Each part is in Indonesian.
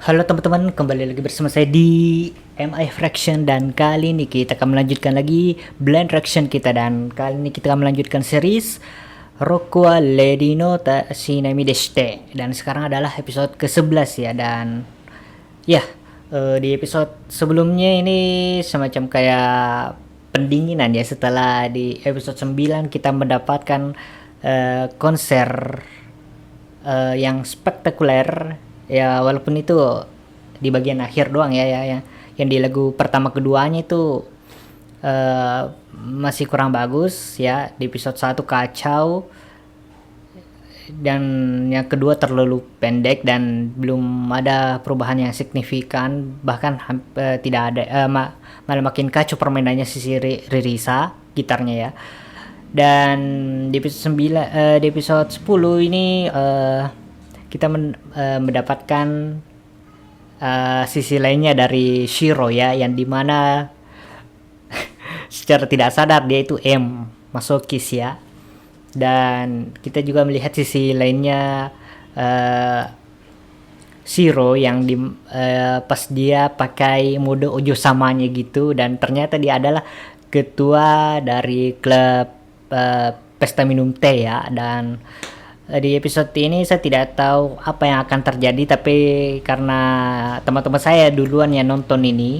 Halo teman-teman, kembali lagi bersama saya di MI Fraction dan kali ini kita akan melanjutkan lagi Blind Fraction kita dan kali ini kita akan melanjutkan series Roku wa Lady no Tashinami deshite dan sekarang adalah episode ke-11 ya dan ya di episode sebelumnya ini semacam kayak pendinginan ya setelah di episode 9 kita mendapatkan konser yang spektakuler ya walaupun itu di bagian akhir doang ya yang di lagu pertama keduanya itu masih kurang bagus ya. Di episode 1 kacau dan yang kedua terlalu pendek dan belum ada perubahan yang signifikan, bahkan tidak ada malah makin kacau permainannya si Ririsa gitarnya ya. Dan di episode 9 di episode 10 ini kita mendapatkan sisi lainnya dari Shiro ya, yang dimana secara tidak sadar dia itu masokis ya. Dan kita juga melihat sisi lainnya Shiro yang pas dia pakai mode Ojo samanya gitu, dan ternyata dia adalah ketua dari klub pesta minum teh ya. Dan di episode ini saya tidak tahu apa yang akan terjadi, tapi karena teman-teman saya duluan yang nonton ini,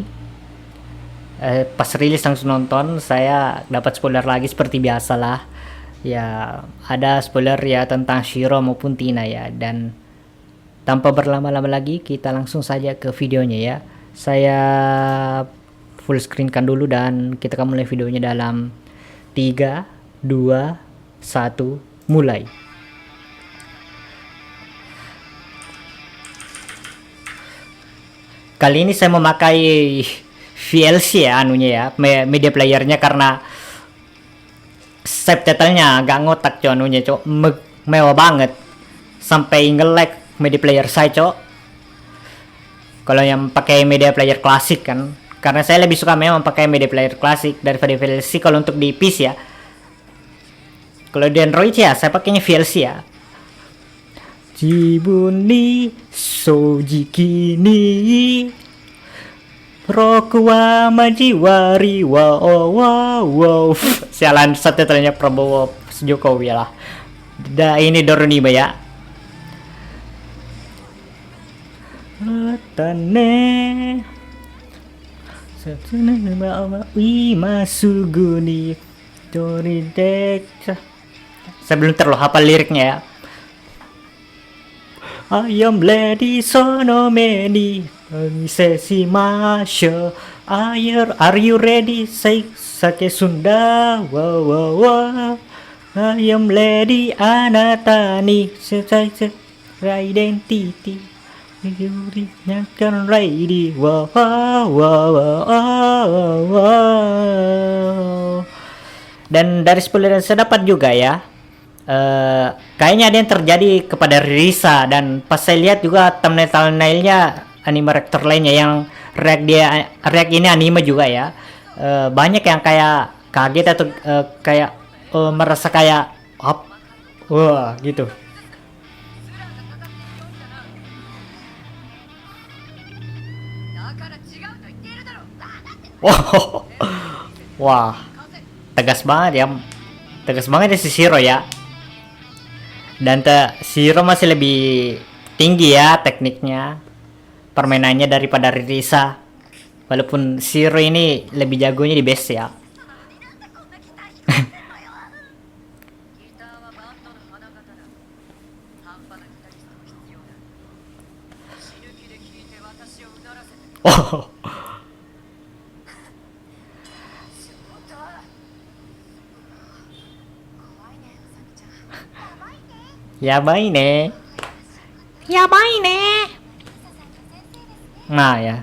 pas rilis langsung nonton, saya dapat spoiler lagi seperti biasa lah ya. Ada spoiler ya tentang Shiro maupun Tina ya. Dan tanpa berlama-lama lagi kita langsung saja ke videonya ya. Saya full screenkan dulu dan kita akan mulai videonya dalam 3, 2, 1 mulai. Kali ini saya memakai VLC ya anunya ya, media playernya, karena subtitlenya agak ngotak cok anunya cok, mewah banget sampai nge-lag media player saya cok. Kalau yang pakai media player klasik kan, karena saya lebih suka memang pakai media player klasik daripada VLC kalau untuk di PC ya. Kalau di Android ya saya pakainya VLC ya. Jibun ni sojiki ni Roku wa majiwari wa wow. Sialan subtitlenya Prabowo Jokowi lah. Ini Doroniba ya. Tane Imasuguni Doridek. Saya belum terlalu hafal liriknya ya. I am lady sono many sesimasho. Are you ready? Say sake sunda. Wow. I am lady anata ni sai identity. Yuri nyakan ready. Wow. Dan dari spoiler yang saya dapat juga ya, kayaknya ada yang terjadi kepada Risa. Dan pas saya lihat juga thumbnailnya anime reactor lainnya yang react ini anime juga ya, banyak yang kayak kaget atau kayak merasa kayak wah gitu. Wah, tegas banget ya si Shiro ya. Dan Shiro masih lebih tinggi ya tekniknya, permainannya daripada Ririsa. Walaupun Shiro ini lebih jagonya di base ya. Oh. Yabai ne. Nah ya.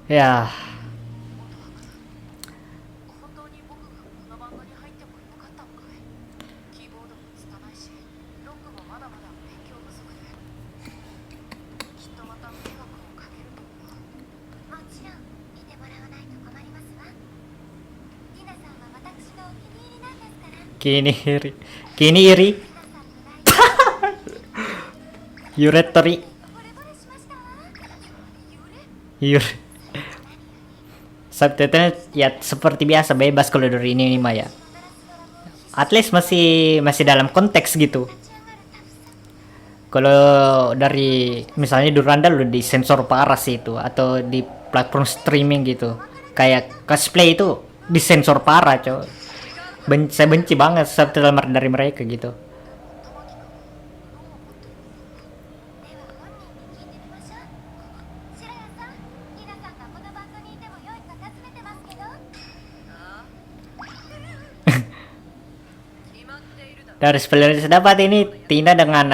Ya. Kini iri. Yuretori. Yur. Subtitle ya seperti biasa bebas kalau dari ini mah ya. At least masih masih dalam konteks gitu. Kalau dari misalnya Duranda udah disensor parah sih itu, atau di platform streaming gitu. Kayak cosplay itu disensor parah, coy. Saya benci banget subtitle dari mereka gitu. Dari spoiler yang saya dapat ini Tina dengan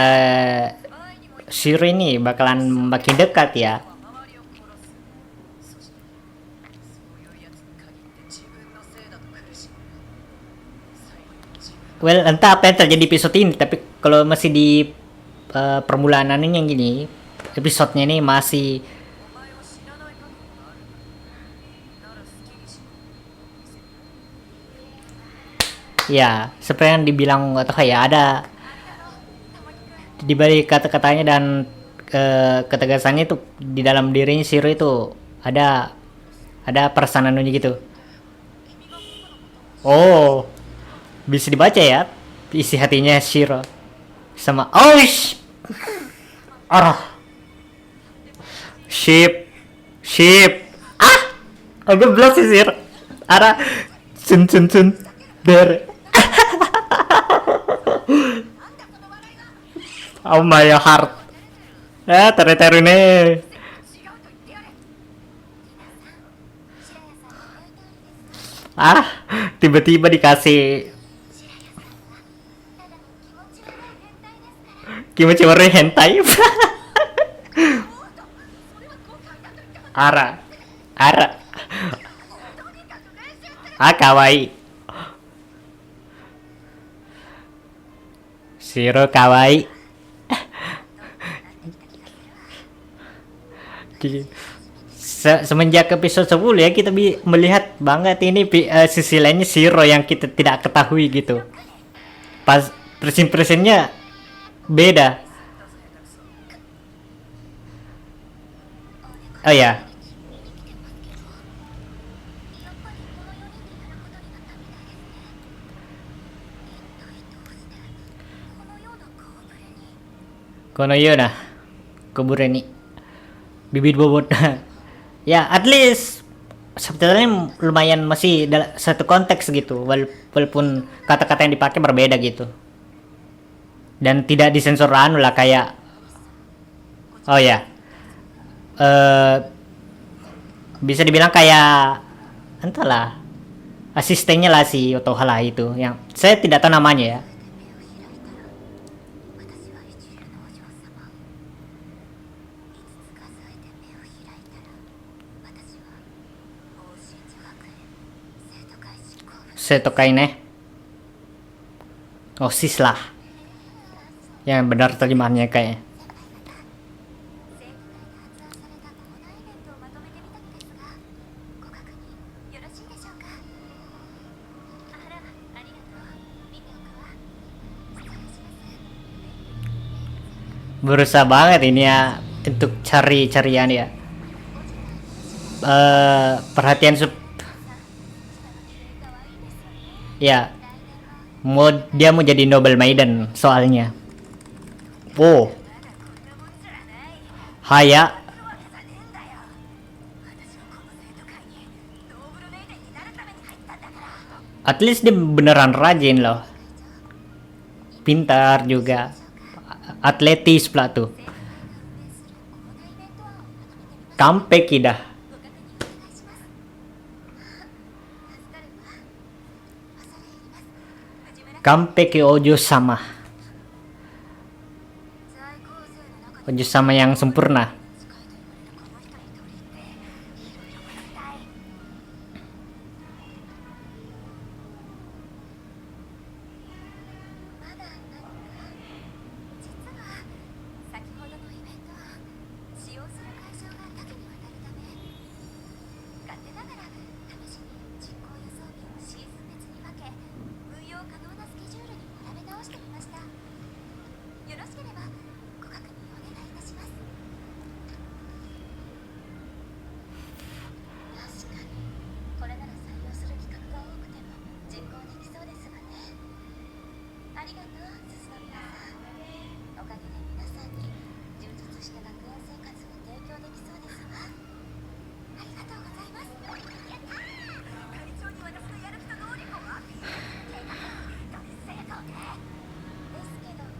Shiro ini bakalan makin dekat ya. Well, entah apa yang terjadi episode ini, tapi kalau masih di permulaan yang gini, episodenya ini masih ya seperti yang dibilang atau kayak ada di balik kata-katanya dan ketegasannya itu di dalam dirinya Shiro itu ada perasaan gitu. Oh, bisa dibaca ya isi hatinya Shiro sama arah ship agak belas sih Shiro arah cun der oh my heart teru nih tiba-tiba dikasih kimochi warna hentai. ara kawaii Shiro kawaii. Semenjak episode 10 ya kita melihat banget ini sisi lainnya Shiro yang kita tidak ketahui gitu. Pas presentasinya beda. Oh ya. Kono yona Kobureni bibit bobot. Ya at least sebetulnya lumayan masih satu konteks gitu, walaupun kata-kata yang dipakai berbeda gitu dan tidak disensor lah kayak oh ya bisa dibilang kayak entahlah asistennya lah si Otoha lah itu yang saya tidak tahu namanya ya. Setokai ne OSIS lah yang benar terjemahannya kayaknya. Berusaha banget ini ya untuk cari-carian ya perhatian ya dia mau jadi Noble Maiden soalnya. Oh Haya at least dia beneran rajin loh, pintar juga, atletis pula tuh. Kampeki dah. Kampeki Ojo sama yang sempurna.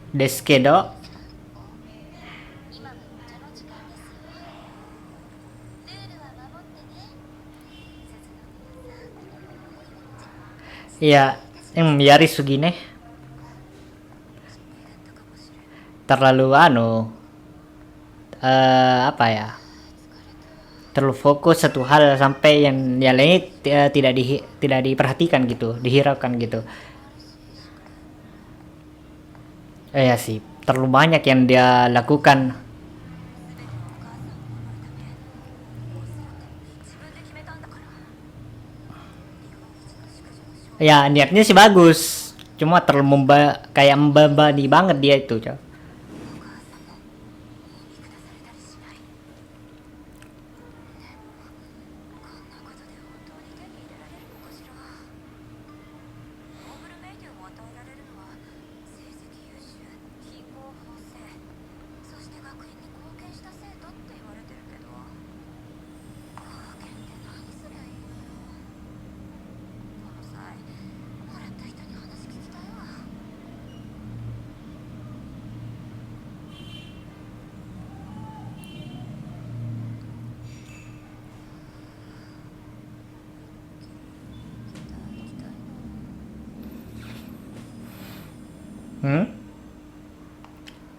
Deskedo. Ya, Yari Sugine terlalu apa ya? Terlalu fokus satu hal sampai yang lainnya tidak diperhatikan gitu, dihiraukan gitu. Ya sih, terlalu banyak yang dia lakukan. Ya niatnya sih bagus, cuma terlalu kayak membebani banget dia itu, Cok. Hmm?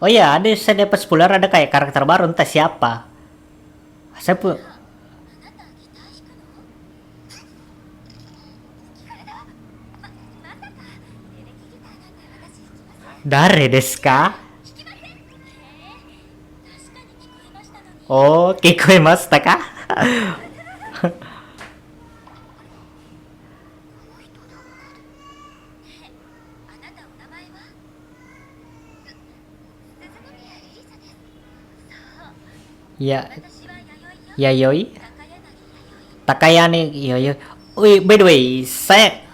Oh iya, saya dapat spoiler ada kayak karakter baru entah siapa. Saya pun 誰ですか？おー、聞こえましたか？Ya, Yayoi, Takayane Yayoi. Wih, by the way, eh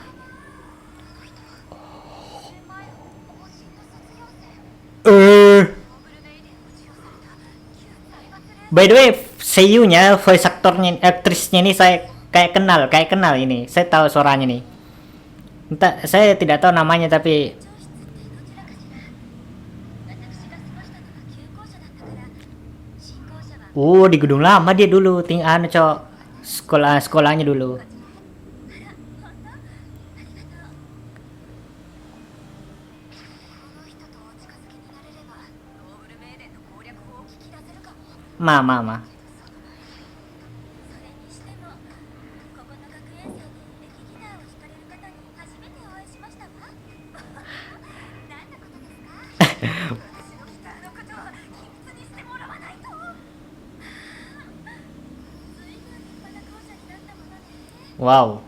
by the way, seiyunya, voice aktornya, aktrisnya ini saya kayak kenal ini. Saya tahu suaranya nih. Entah, saya tidak tahu namanya tapi di gedung lama dia dulu, cok, sekolahnya dulu. Ma. わお。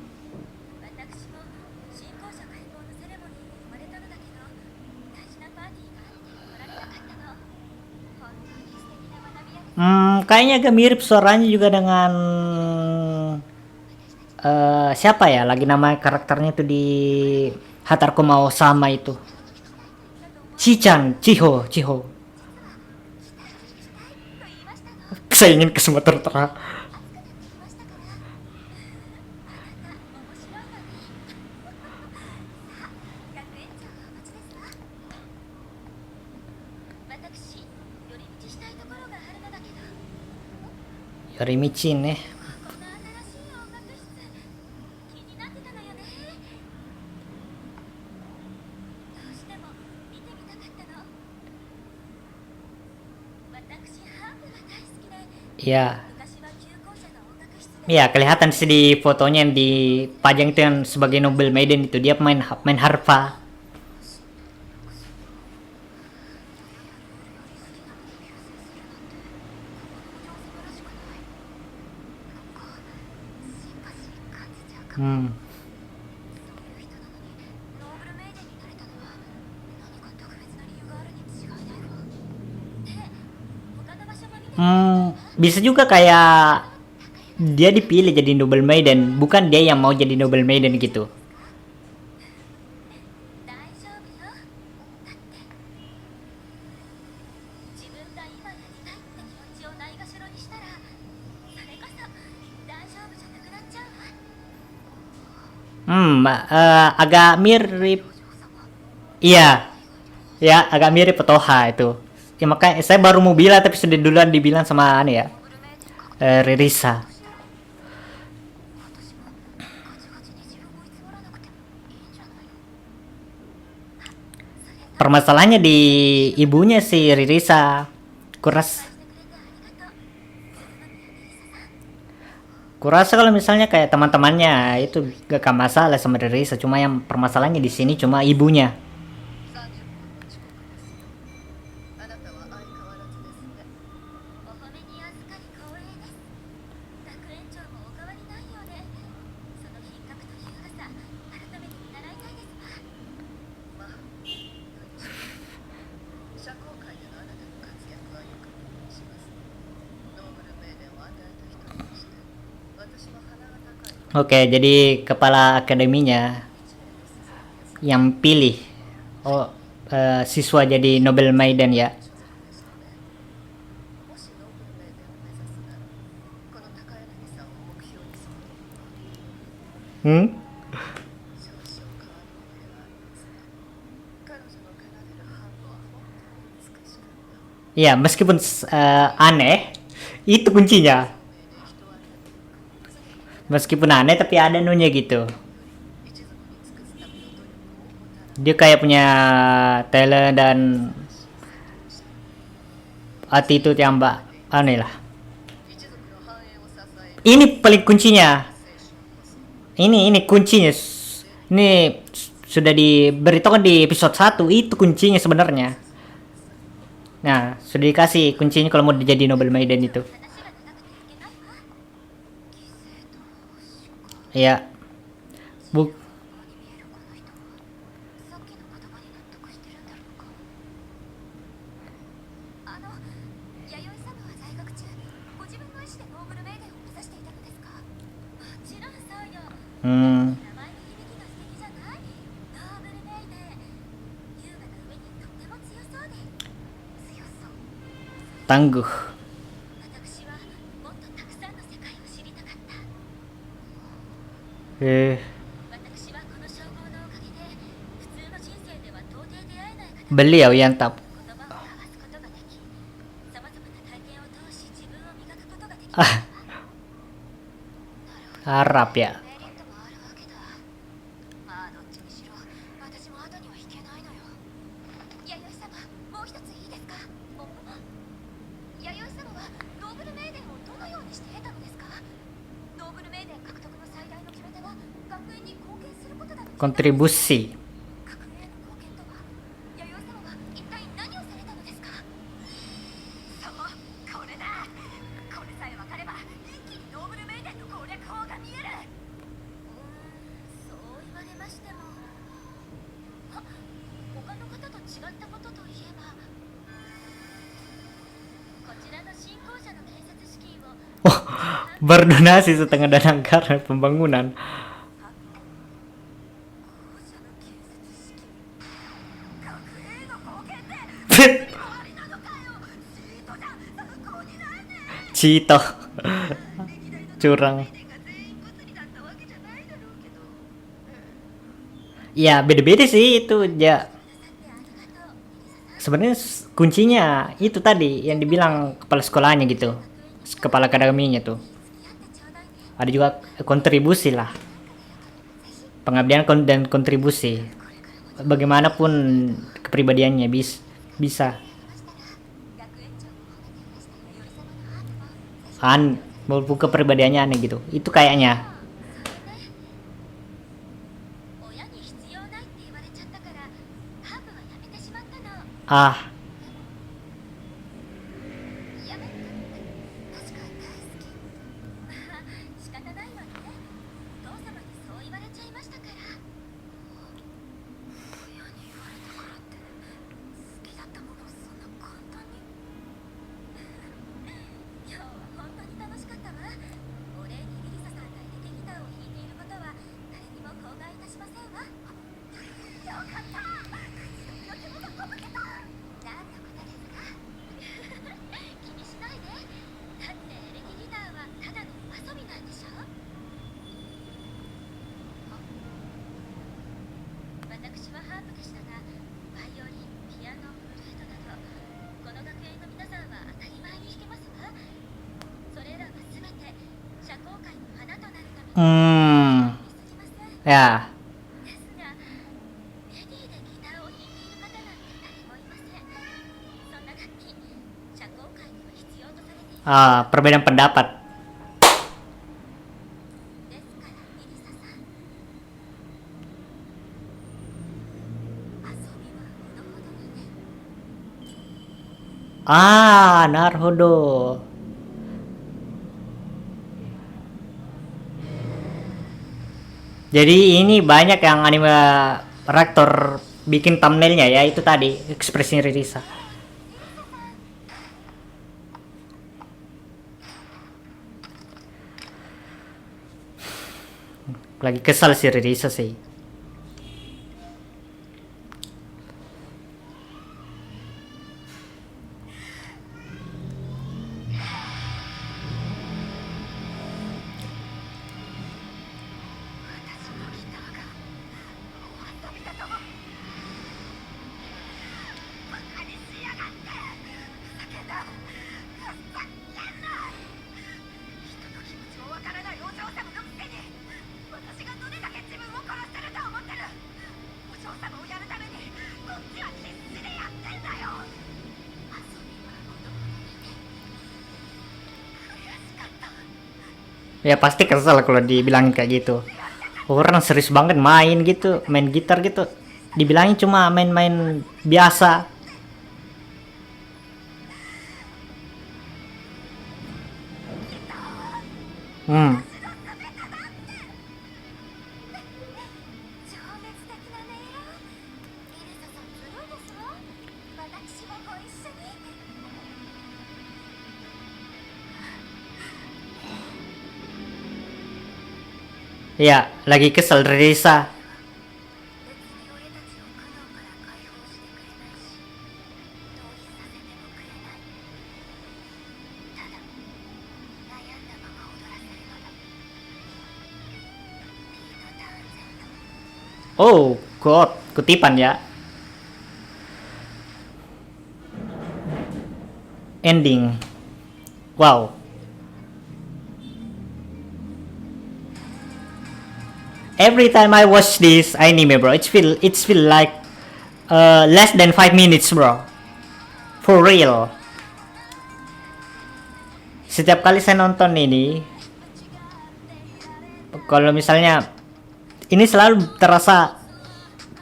Kayaknya agak mirip suaranya juga dengan siapa ya? Lagi nama karakternya tuh di Hatarko Mau sama itu. Chiho. Saya ingin ke Sumatera Utara. Yorimichi nih. Ya, ya kelihatan sih di fotonya yang dipajang itu yang sebagai Noble Maiden itu dia main harpa. Hmm. Bisa juga kayak dia dipilih jadi Noble Maiden, bukan dia yang mau jadi Noble Maiden gitu. Agak mirip. Iya, ya agak mirip Toha itu. Ya makanya saya baru mau bilang tapi sudah duluan dibilang sama ane ya, Ririsa. Permasalahannya di ibunya si Ririsa. Kuras kurasa kalau misalnya kayak teman-temannya itu gak masalah sama Ririsa, cuma yang permasalahannya di sini cuma ibunya. Oke, jadi kepala akademinya yang pilih, oh, siswa jadi Nobel Maiden ya. Hmm? Iya, meskipun aneh, itu kuncinya. Meskipun aneh tapi ada nunya gitu. Dia kayak punya talent dan attitude yang aneh lah. Ini paling kuncinya. Ini kuncinya. Ini sudah diberitakan di episode 1, itu kuncinya sebenarnya. Nah, sudah dikasih kuncinya kalau mau jadi Nobel Maiden itu. Ya. Bu hmm, tangguh. Eh, beliau yang tak harap ya. Kontribusi. Oh, berdonasi setengah dana anggaran pembangunan. Cito curang. Ya beda-beda sih itu ya. Sebenarnya kuncinya itu tadi yang dibilang kepala sekolahnya gitu, kepala akademinya tuh. Ada juga kontribusi lah, pengabdian dan kontribusi. Bagaimanapun kepribadiannya bisa walaupun kepribadiannya aneh gitu. Itu kayaknya. Ah, Hmm, ya. Perbedaan pendapat. Naruhodo. Jadi ini banyak yang anime reaktor bikin thumbnailnya ya itu tadi ekspresi Ririsa. Lagi kesal si Ririsa sih. Ya pasti kesel kalau dibilangin kayak gitu. Orang serius banget main gitu, main gitar gitu. Dibilangin cuma main-main biasa. Hmm. Ya, lagi kesel Risa. Oh, God, kutipan ya. Ending. Wow. Every time I watch this anime, bro, it's feel like less than 5 minutes, bro. For real. Setiap kali saya nonton ini, kalau misalnya ini selalu terasa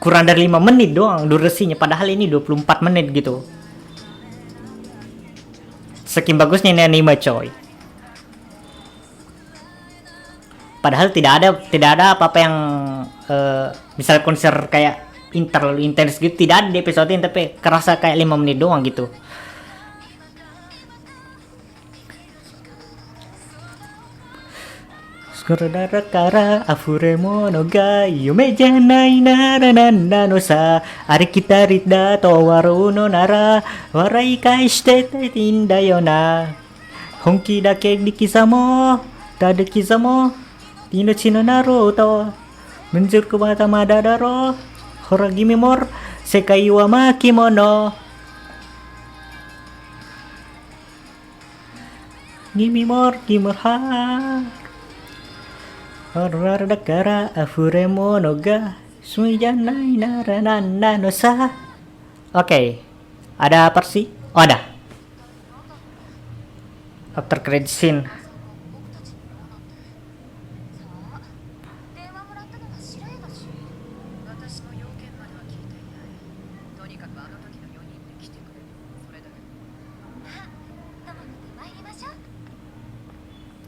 kurang dari 5 menit doang durasinya, padahal ini 24 menit gitu. Saking bagusnya ini anime, coy. Padahal tidak ada apa-apa yang misal konser kayak terlalu intens gitu, tidak ada di episode ini, tapi kerasa kayak 5 menit doang gitu. Skorada kara afure mono ga yume janai nara nanda no sa ari kita rida towaru no nara warai kaishite inda yo na honki dake di kisah mo tada kisah mo inochi no naruto menjurku mata madadaro horagimi mor sekai wa makimono gimi mor gimor ha horror dakara afure mono ga sui janai nara nanda no sa. Oke, ada apa sih? Oh, ada after credit scene.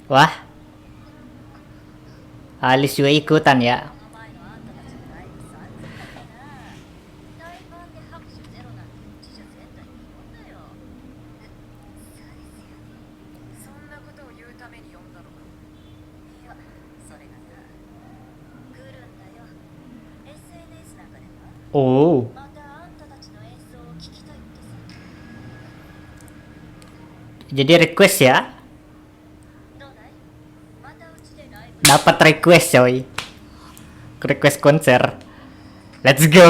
Wah, Alice juga ikutan ya. Oh, jadi request ya? Dapat request coy. Request konser. Let's go.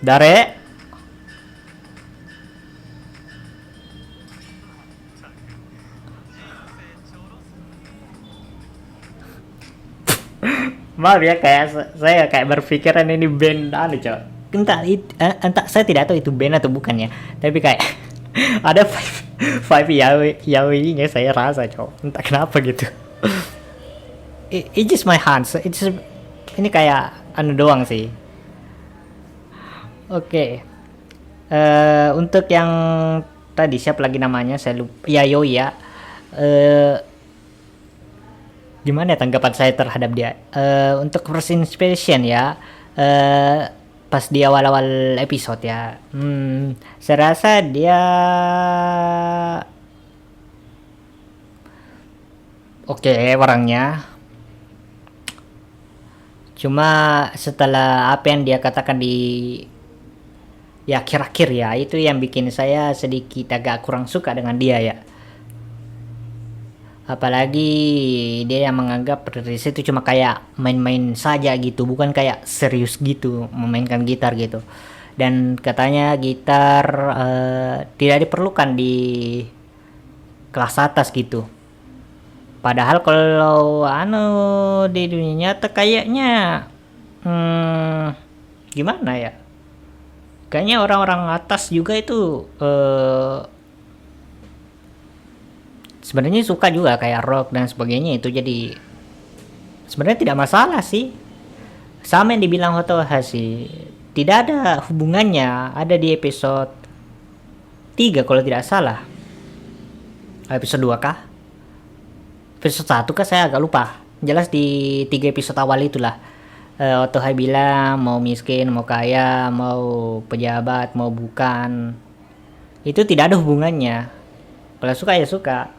Dare. Maaf ya, kayak saya kayak berpikiran ini band anu cok. Entah saya tidak tahu itu band atau bukan ya, tapi kayak ada five yaoi nya saya rasa cok, entah kenapa gitu. It just my hands, ini kayak anu doang sih. Oke. Untuk yang tadi siapa lagi namanya saya lupa, Yayoi ya. eh Gimana ya tanggapan saya terhadap dia? Untuk first impression ya, pas di awal-awal episode ya, saya rasa dia oke orangnya. Cuma setelah apa yang dia katakan di ya akhir-akhir ya, itu yang bikin saya sedikit agak kurang suka dengan dia ya. Apalagi dia yang menganggap Riris itu cuma kayak main-main saja gitu, bukan kayak serius gitu memainkan gitar gitu. Dan katanya gitar tidak diperlukan di kelas atas gitu. Padahal kalau di dunia nyata kayaknya gimana ya? Kayaknya orang-orang atas juga itu sebenarnya suka juga kayak rock dan sebagainya itu, jadi sebenarnya tidak masalah sih. Sama yang dibilang Hotoha sih, tidak ada hubungannya. Ada di episode 3 kalau tidak salah, episode 2 kah, episode 1 kah, saya agak lupa. Jelas di 3 episode awal itulah, Hotoha bilang mau miskin mau kaya mau pejabat mau bukan, itu tidak ada hubungannya. Kalau suka ya suka,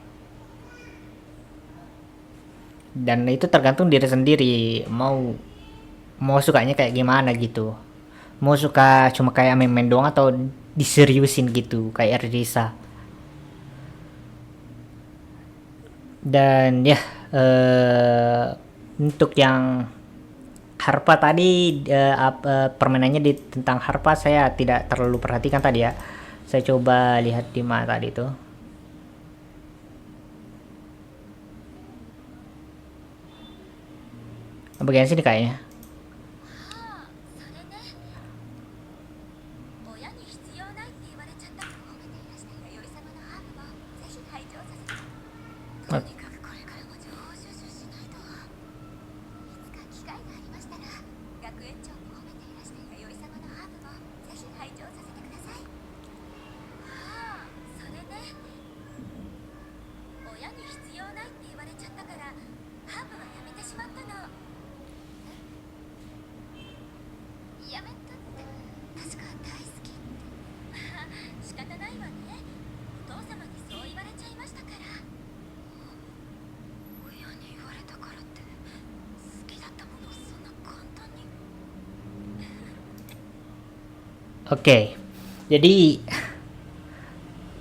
dan itu tergantung diri sendiri mau sukanya kayak gimana gitu, mau suka cuma kayak main-main doang atau diseriusin gitu kayak Risa. Dan ya untuk yang harpa tadi, permainannya tentang harpa saya tidak terlalu perhatikan tadi ya. Saya coba lihat di mana tadi tuh. Bagian sini kayaknya. Oke, jadi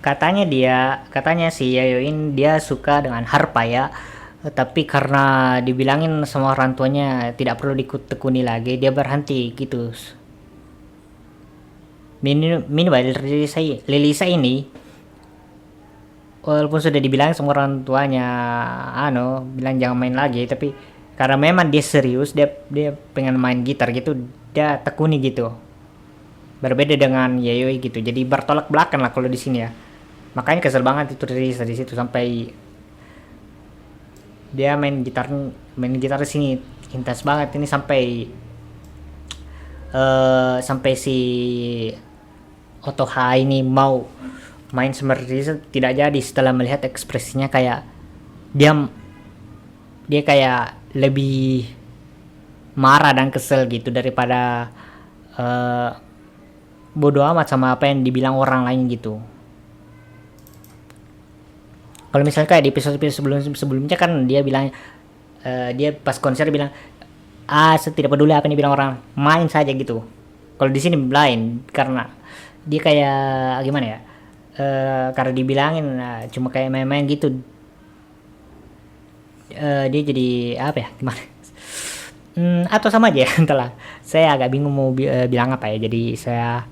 katanya si Yayoin dia suka dengan harpa ya, tapi karena dibilangin sama orang tuanya tidak perlu ditekuni lagi, dia berhenti gitu. Meanwhile Lilisa ini walaupun sudah dibilang sama orang tuanya bilang jangan main lagi, tapi karena memang dia serius, dia pengen main gitar gitu, dia tekuni gitu. Berbeda dengan Yayoi gitu, jadi bertolak belakang lah kalau di sini ya. Makanya kesel banget itu dari situ, sampai dia main gitar di sini intens banget ini, sampai si Hotoha ini mau main seperti itu tidak jadi setelah melihat ekspresinya kayak dia kayak lebih marah dan kesel gitu daripada bodoh amat sama apa yang dibilang orang lain gitu. Kalau misalnya kayak di episode sebelumnya kan dia bilang, dia pas konser bilang saya tidak peduli apa yang dibilang orang, main saja gitu. Kalau di sini lain, karena dia kayak gimana ya, karena dibilangin cuma kayak main-main gitu, dia jadi apa ya gimana, atau sama aja ya entahlah, saya agak bingung mau bilang apa ya. Jadi saya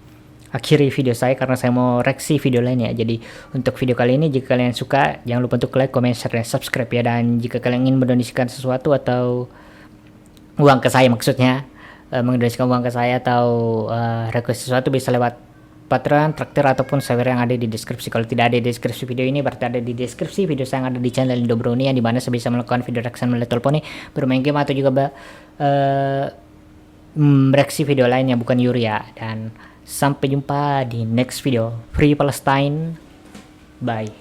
akhiri video saya karena saya mau reaksi video lainnya. Jadi untuk video kali ini, jika kalian suka jangan lupa untuk like, comment, share, dan subscribe ya. Dan jika kalian ingin mendonasikan sesuatu atau uang ke saya maksudnya, mengdonasikan uang ke saya atau request sesuatu bisa lewat Patreon, Traktir ataupun server yang ada di deskripsi. Kalau tidak ada di deskripsi video ini berarti ada di deskripsi video saya yang ada di channel Indo Brownie, yang dimana saya bisa melakukan video reaction melalui telepon nih, bermain game atau juga bereaksi video lainnya bukan Yuri ya. Dan sampai jumpa di next video. Free Palestine. Bye.